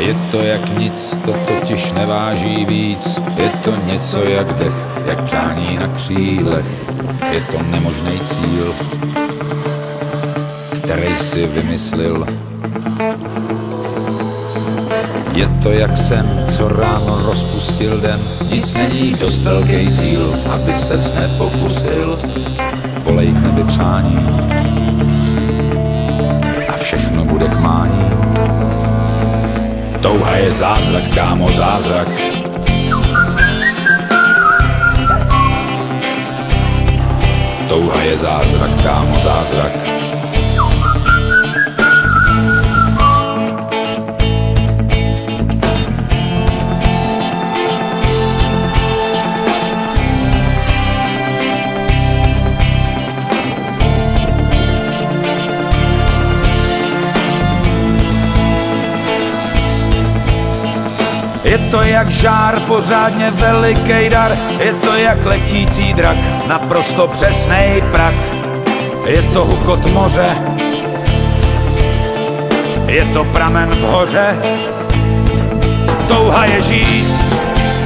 Je to jak nic, to totiž neváží víc. Je to něco jak dech, jak přání na křílech. Je to nemožný cíl, který si vymyslil. Je to jak sen, co ráno rozpustil den. Nic není dost velký cíl, aby ses nepokusil. Volej k nebi přání a všechno bude k mání. Touha je zázrak, kámo, zázrak. Touha je zázrak, kámo, zázrak. Je to jak žár, pořádně veliký dar. Je to jak letící drak, naprosto přesnej prak. Je to hukot moře, je to pramen v hoře. Touha je žít,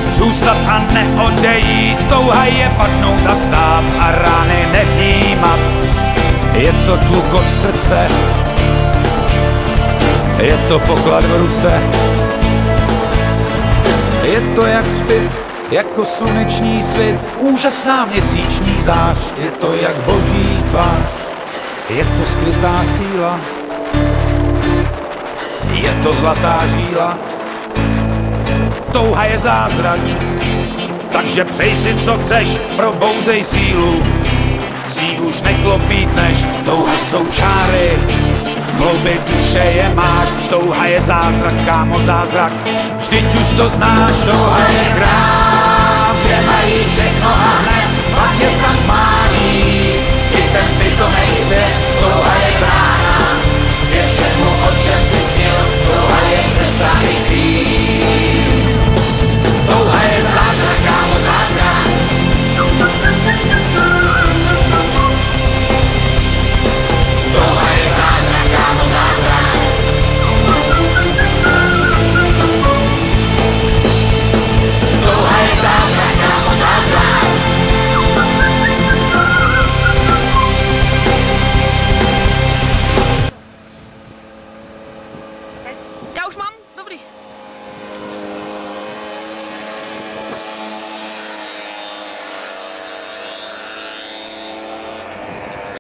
zůstat a neodejít. Touha je padnout a vstát a rány nevnímat. Je to tlukot srdce, je to poklad v ruce. Je to jak hřbit, jako sluneční svit, úžasná měsíční zář. Je to jak boží tvář, je to skrytá síla, je to zlatá žíla. Touha je zázrak, takže přej si co chceš, probouzej sílu. Z ní už neklopítneš, touha jsou čáry, hlouby duše je máš. Touha je zázrak, kámo, zázrak, vždyť už to znáš. Touha je chrám, kde mají všechno a hned, pak je tam mání i ten pitomej svět.